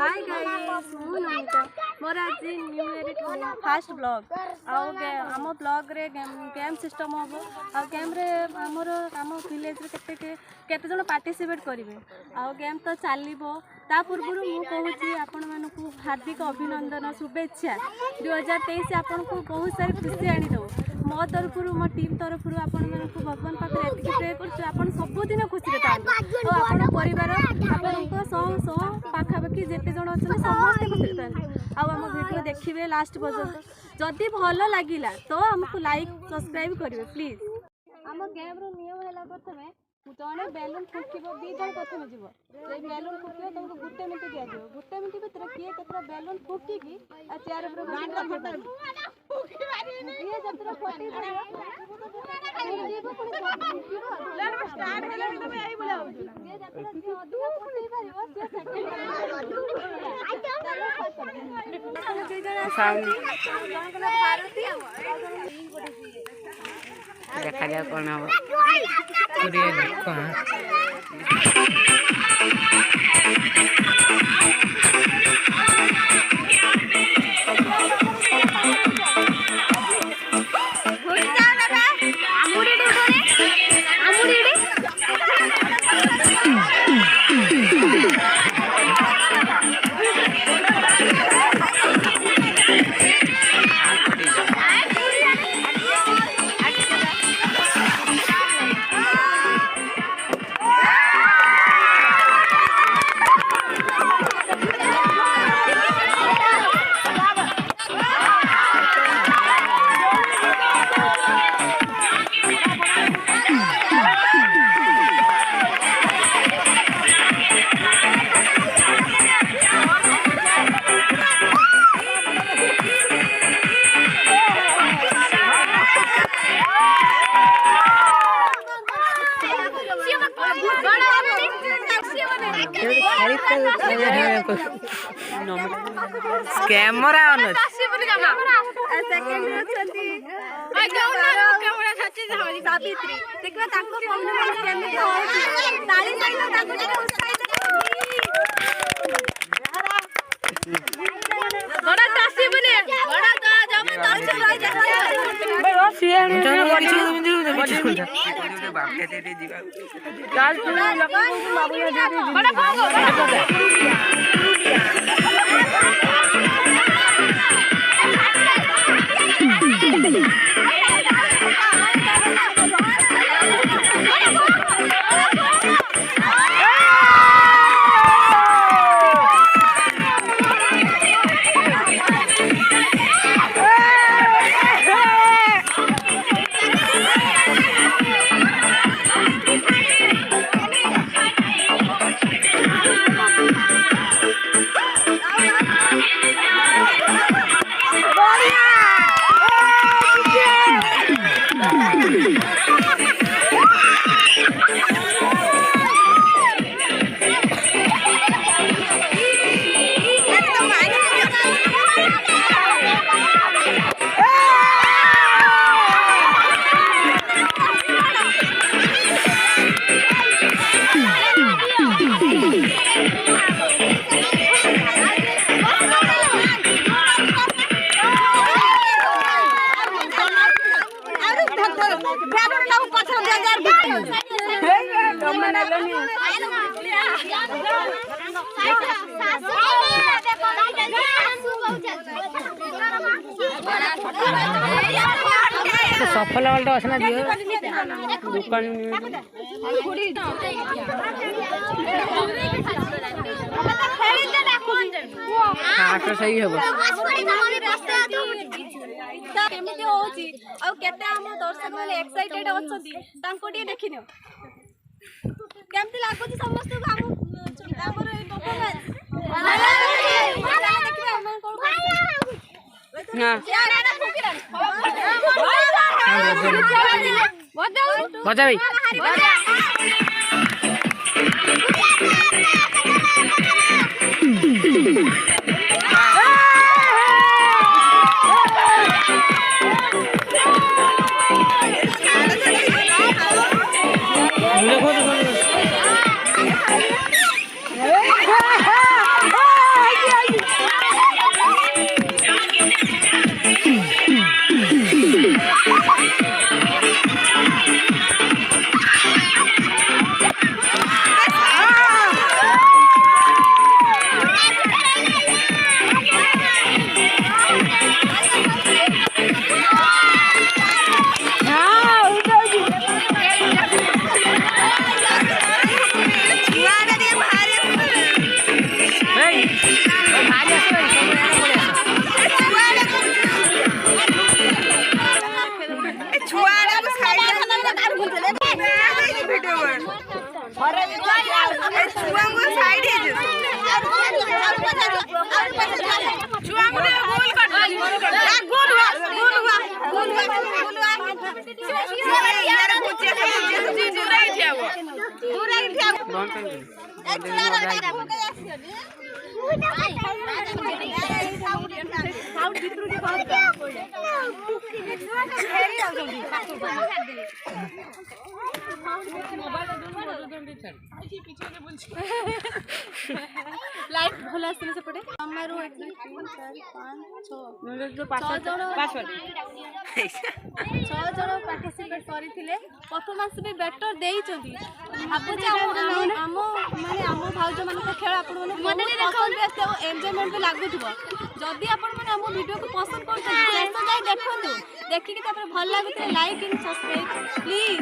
Hi guys मु नमिता मोर आज new year fast blog आम ब्लॉग रे गेम सिस्टम हम आ गेम रे आमर आम विलेज रे केते जन पार्टिसिपेट करेंगे आ गेम तो चलो ता पूर्व मु कहूँ आपण मानू हार्दिक अभिनंदन शुभेच्छा 2023 आपन को बहुत सारी खुशी आनीदेव मो तरफ मो टीम तरफ आपण मानक भगवान पाखे एति प्रे कर सबुदिन खुशी था आप परिवार आपण सौ पाखापाखि जिते जन अच्छे समस्ते खुशी था आम वीडियो देखिए लास्ट पर्यंत जदि भल लगिला तो आमको लाइक सब्सक्राइब करेंगे प्लीज। आम गेम रो नियम है प्रथम जड़े बेलून फुक दी जन प्रथम जीव बेलून फुक तुमको गोटे मिनट दिया गोटे मिनट भर किए के बेलून फुकिकी चेयर देखा जाए कौन हम कैमरा ऑन सावित्री देखा बड़ा चासी बने बड़ा सफल वाला असना दियो दुकान हां तो सही हो केमिति होची आ केते हम दर्शक माने एक्साइटेड अछथि तांको टी देखिनो केमिति लागो छी समस्त को हम तापर परफॉर्मेंस देखिबे हम कोन ना बजा भाई लाइट भल आसले सेपटे हमारो 1 2 3 4 5 6 जन पार्टिसिपेट करथिले परफॉर्मेंस भी बेटर देइचंती भाबुचे हम माने हम भाउज मन के खेल आपण माने पसंद आसे एन्जॉयमेंट भी लागुथबो जदी आपण माने हम वीडियो को पसंद करते शेष जाय देखंतु देखि कि तापर भल लागुते लाइक एंड सब्सक्राइब प्लीज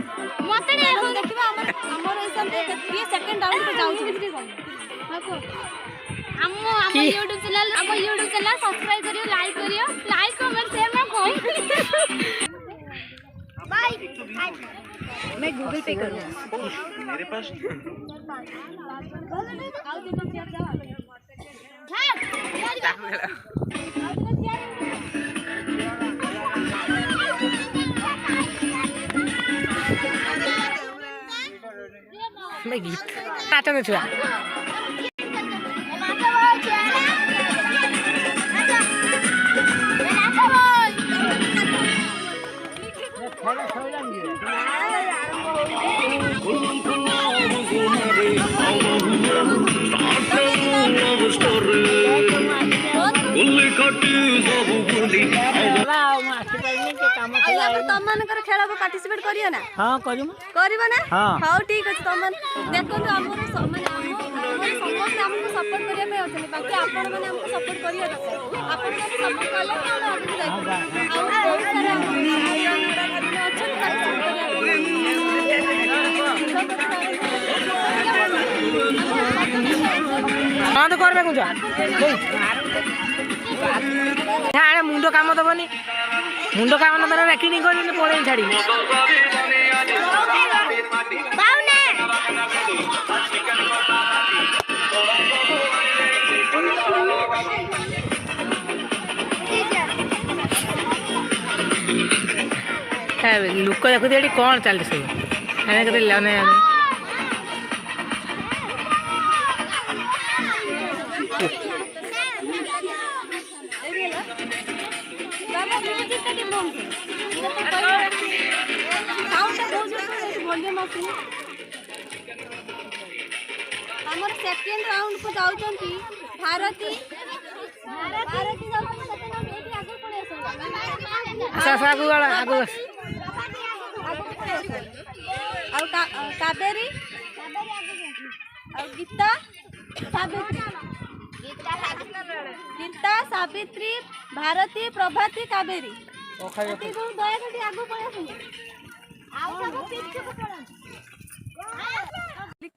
मते देखिबा हमर हिसाब से 3 सेकंड डाउन पे जाउ हाको हम YouTube चैनल सब्सक्राइब करियो लाइक कमेंट शेयर ना कोई बाय मैं गूगल पे करूंगा मेरे पास आओ देखो क्या मैं गीत नाचो छुआ तमनकर खेल पार्टिसिपेट करियो ना हां करियो करबो ना हां हां ठीक अछि तमन देखो हमर माने समस्त हमको सपोर्ट करिया पे अछि बाकी आपण माने हमको सपोर्ट करिया दरकार आपण को सपोर्ट करले कि हम आगे जाई आ बहुत सारा अछि बंद करबे कुछ हां मुंडो काम दबनी मुंडो काम न दरे रेकॉर्डिंग करिने पळे छाडी बाउने लुक देखु एटी कौन चलते सब एने कते लाने हमर सेकंड राउंड को जाउचंती भारती जाउचंती सेकंड राउंड एटी आगे पड़े अच्छा आगु वाला आगु और काबेरी और गीता सावित्री भारती प्रभाती काबेरी दया कर आगु पड़े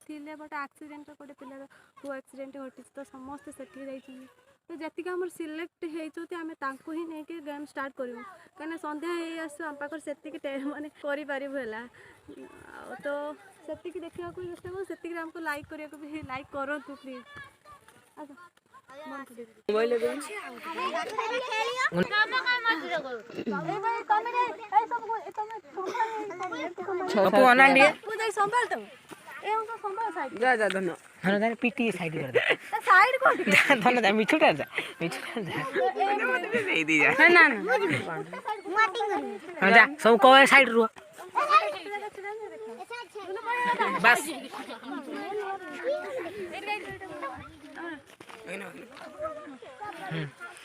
ଥିଲେ ବଟ୍ ଆକ୍ସିଡେଣ୍ଟ ଗୋଟେ ପିଲାର ପୁଅ ଆକ୍ସିଡେଣ୍ଟ ଘଟିଛି ତ ସମସ୍ତେ ସେଠିକି ଯାଇଛନ୍ତି ତ ଯେତିକି ଆମର ସିଲେକ୍ଟ ହେଇଛନ୍ତି ଆମେ ତାଙ୍କୁ ହିଁ ନେଇକି ଗେମ୍ ଷ୍ଟାର୍ଟ କରିବୁ କାହିଁକିନା ସନ୍ଧ୍ୟା ହେଇ ଆସୁ ଆମ ପାଖରେ ସେତିକି ମାନେ କରିପାରିବୁ ହେଲା ଆଉ ତ ସେତିକି ଦେଖିବାକୁ ଚେଷ୍ଟା କରୁ ସେତିକିରେ ଆମକୁ ଲାଇକ୍ କରିବାକୁ ବି ଲାଇକ୍ କରନ୍ତୁ ପ୍ଲିଜ୍ जा जा धन धन धन पीटी साइड कर दे साइड को धन जा मिठुटा जा दे दी जा ना ना हां जा सब को साइड रो बस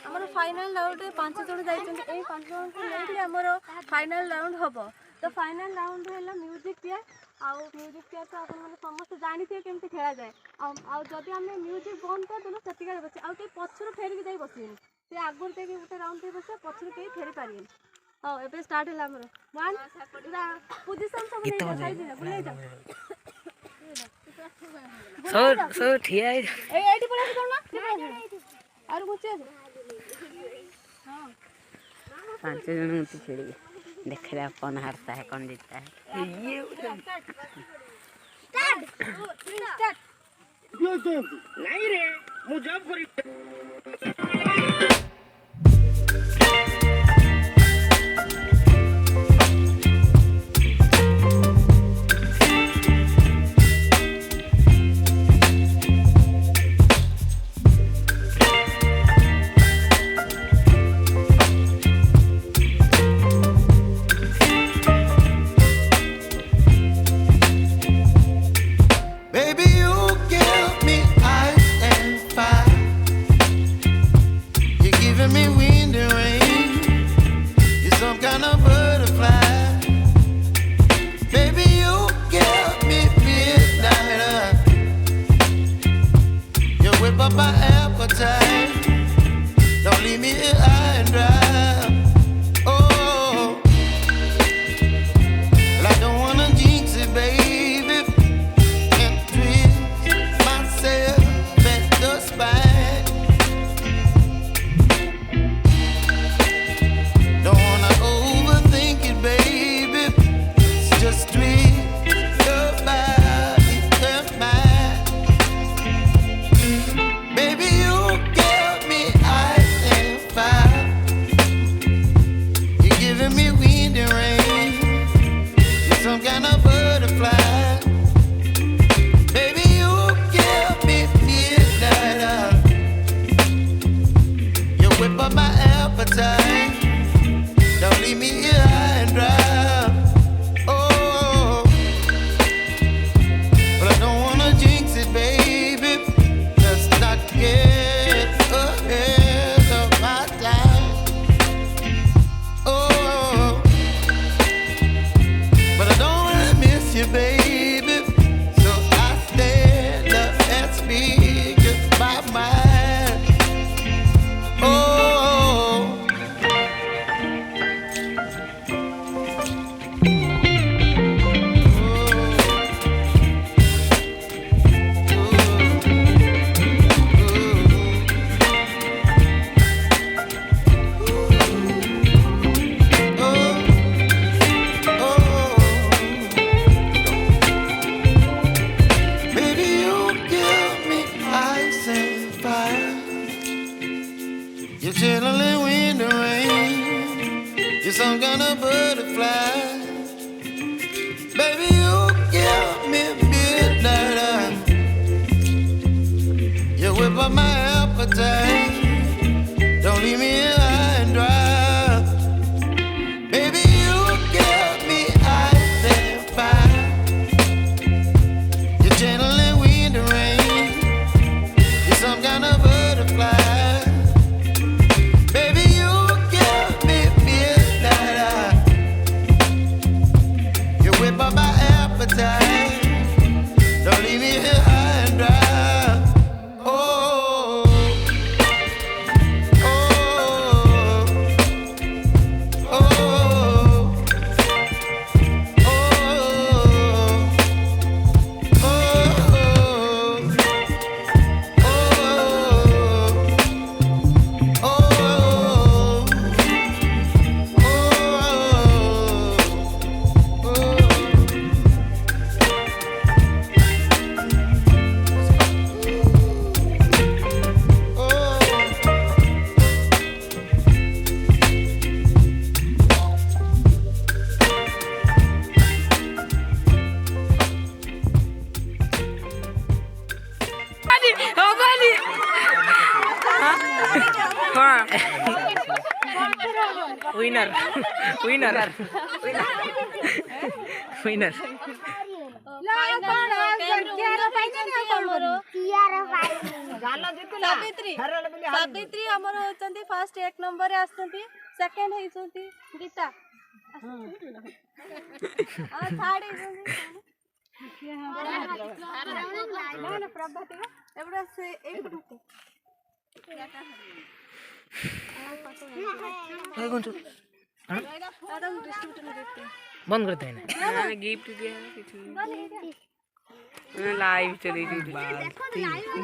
हमर फाइनल राउंड 5 जण जाइछन ए 5 जण को लेके हमर फाइनल राउंड हबो तो फाइनल राउंड हैला म्यूजिक चेयर आउ म्यूजिक चेयर तो अपन माने समस्त जानि थे केमते खेला जाए आउ जदी हमें म्यूजिक बंद कर देलो सेतिका बसे आउ के पछर फेर के जाई बसिन से आगुर ते के उते राउंड पे बसे पछर के फेरी पारियन हां एबे स्टार्ट हैला हमर 1 पूरा पोजीशन सब नहीं साइड ले बुले जा सो ठिया ए एटी पड़े कोन ना और कुछ हां 5 जन उठी खेली देख रहा कौन हारता है कौन जीतता है ये स्टार्ट नहीं रे मुझे my appetite. Don't leave me here high and dry. Oh, well, I don't wanna jinx it, baby, and twist myself at the spine. Don't wanna overthink it, baby. It's just twist your body and mine. Baby, you give me ice and fire. You're giving me wind and rain. You're some kind of butterfly. Baby, you give me midnight. You whip up my appetite. Don't leave me here high and dry. Oh, but I don't wanna jinx it, baby. Let's not get ahead of my time. Oh, but I don't wanna miss you, baby. So I stand up and speak my mind. Oh. Baby, you give me ice and fire. You're channeling wind and rain. You're some kind of butterfly. Baby, you give me midnight. You whip up my appetite. Don't leave me here high and dry. Baby, you give me ice and fire. You're channeling wind and rain. You're some kind of butterfly. Baby, you give me midnight. You whip up my appetite. Don't leave me here high and dry. Oh, oh, oh, Winner. Winner. Winner. Savitri हमर होचंती first एक number रे आछंती second हेचंती Gita आ third हेचंती ना प्रभाती एबडा से एक minute बंद करते हैं ना गिफ्ट दिया किछु लाइव चली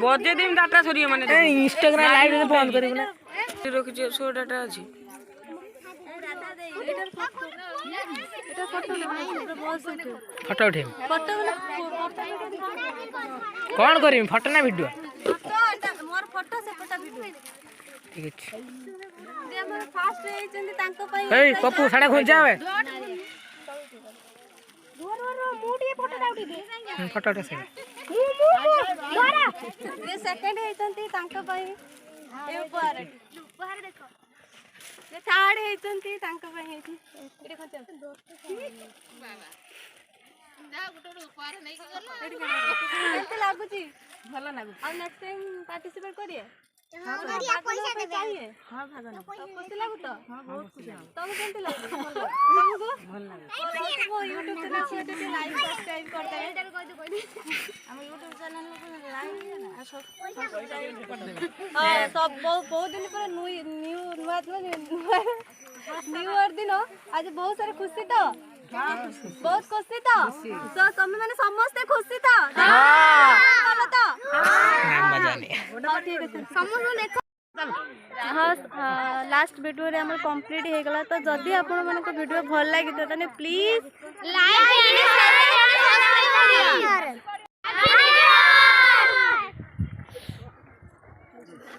बजे दिन डाटा सरी माने इंस्टाग्राम लाइव रे बंद करिब ना रखि जे सो डाटा अछि फोटो उठे फोटो कौन करिम फोटो ना वीडियो मोर फोटो से फोटो वीडियो ठीक है जे हमर फास्ट हेचंती तांको पई ए पप्पू साडा खोल जावे मुडी फोटो डाउटी दे फोटो उठे से द्वारा जे सेकंड हेचंती तांको पई ए उपहार देखो जे थर्ड हेचंती तांको पई हेची एटे खंच बाबा जा गुटो उपहार नै गला केते लागुची भलो लागु आ नेक्स्ट टाइम पार्टिसिपेट करिए चाहिए हाँ भाग ना खुशी लागू तो बहुत खुशी हूँ तुमको केमती लागू तुमको भल लगे वो YouTube चैनल को ଟିକେ लाइक सब्सक्राइब करते हैं हम यूट्यूब चैनल को लाइक ना हां सब बहुत दिन पर न्यू ईयर दिन आज बहुत सारे खुशी तो बहुत खुशी तो तुम मैंने समस्ते खुशी तो बोलो तो ठीक है समस्त हाँ लास्ट वीडियो रे हमर कंप्लीट हे गला तो जदी आपण मन को वीडियो भल लागि तो तने प्लीज लाइक एंड सब्सक्राइब